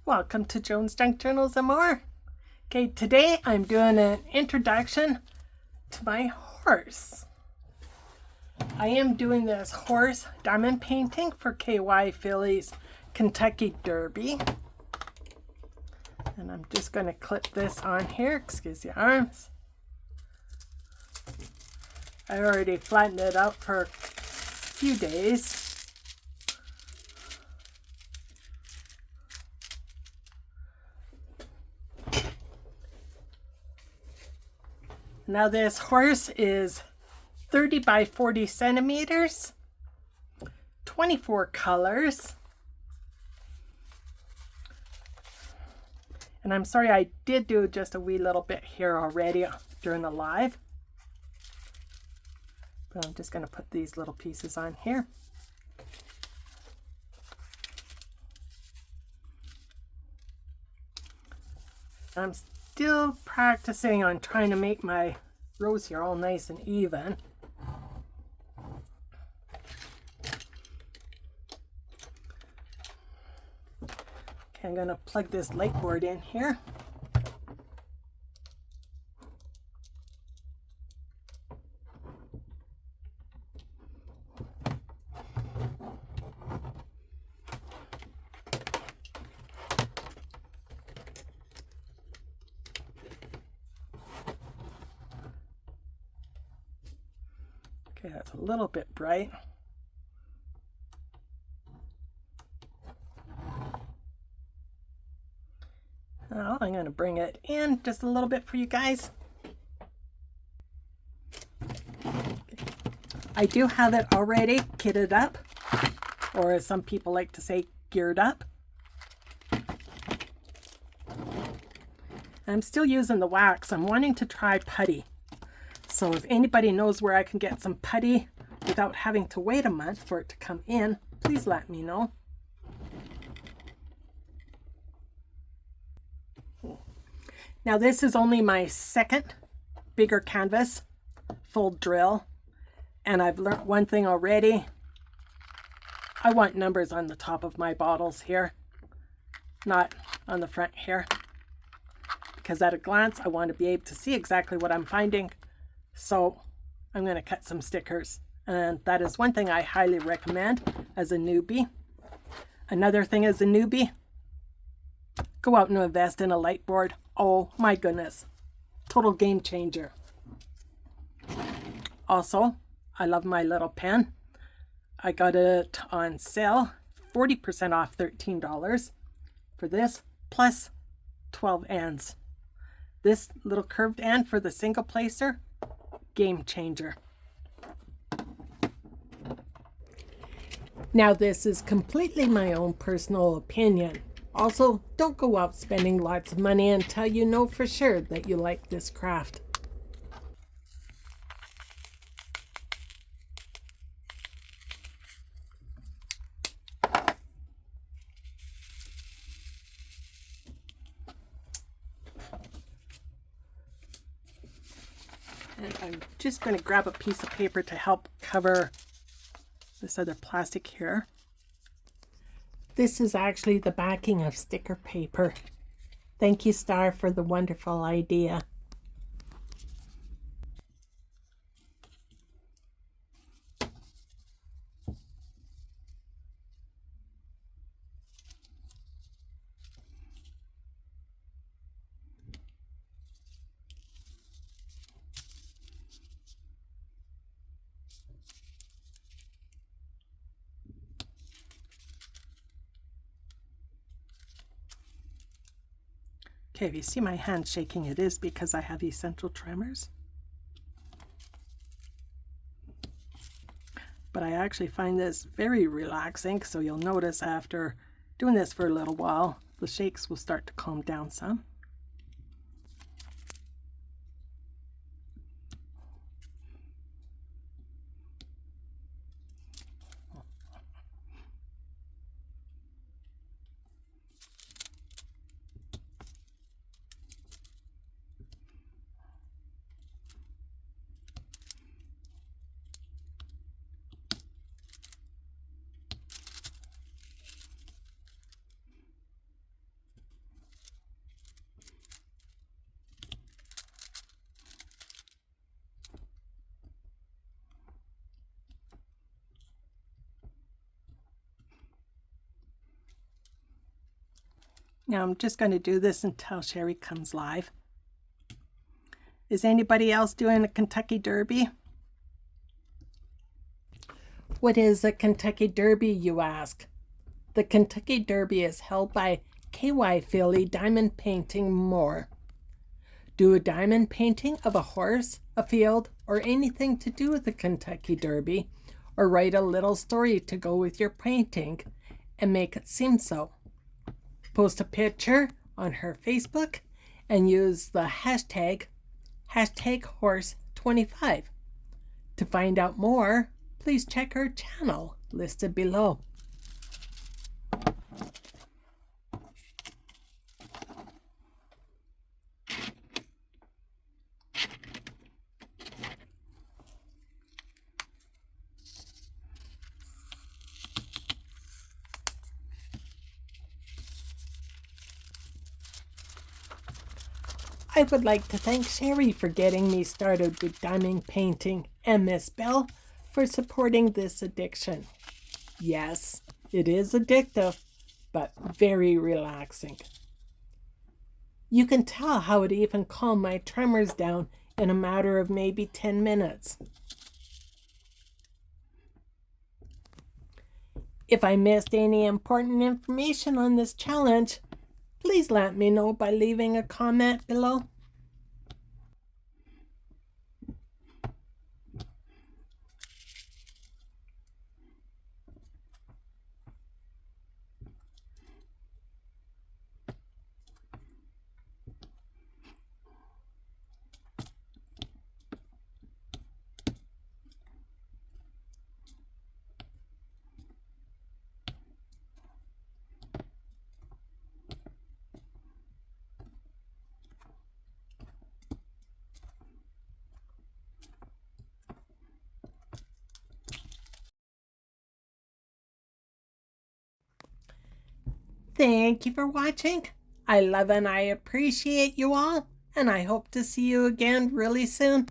Welcome to Jones Junk Journals and More. Okay, today I'm doing an introduction to my horse. I am doing this horse diamond painting for KYFilly's Kentucky Derby. And I'm just going to clip this on here, excuse the arms. I already flattened it out for a few days. Now this horse is 30 by 40 centimeters, 24 colors. And I'm sorry, I did do just a wee little bit here already during the live. But I'm just going to put these little pieces on here. I'm still practicing on trying to make my rows here all nice and even. Okay, I'm going to plug this light board in here. Okay, that's a little bit bright. Now I'm going to bring it in just a little bit for you guys. I do have it already kitted up, or as some people like to say, geared up. I'm still using the wax. I'm wanting to try putty. So if anybody knows where I can get some putty without having to wait a month for it to come in, please let me know. Now this is only my second bigger canvas full drill, and I've learned one thing already. I want numbers on the top of my bottles here, not on the front here, because at a glance I want to be able to see exactly what I'm finding. So I'm going to cut some stickers, and that is one thing I highly recommend as a newbie. Another thing as a newbie, go out and invest in a light board. Oh my goodness, total game changer. Also, I love my little pen. I got it on sale, 40% off, $13 for this, plus 12 ends. This little curved end for the single placer, game changer. Now this is completely my own personal opinion. Also, don't go out spending lots of money until you know for sure that you like this craft. And I'm just going to grab a piece of paper to help cover this other plastic here. This is actually the backing of sticker paper. Thank you, Star, for the wonderful idea. Okay, if you see my hand shaking, it is because I have essential tremors. But I actually find this very relaxing, so you'll notice after doing this for a little while, the shakes will start to calm down some. Now I'm just going to do this until Sherry comes live. Is anybody else doing a Kentucky Derby? What is a Kentucky Derby, you ask? The Kentucky Derby is held by KYFillyDiamondPaintingNMore. Do a diamond painting of a horse, a field, or anything to do with the Kentucky Derby, or write a little story to go with your painting and make it seem so. Post a picture on her Facebook and use the hashtag #horse25. To find out more, please check her channel listed below. I would like to thank Sherry for getting me started with diamond painting and Miss Belle for supporting this addiction. Yes, it is addictive, but very relaxing. You can tell how it even calmed my tremors down in a matter of maybe 10 minutes. If I missed any important information on this challenge, please let me know by leaving a comment below. Thank you for watching. I love and I appreciate you all, and I hope to see you again really soon.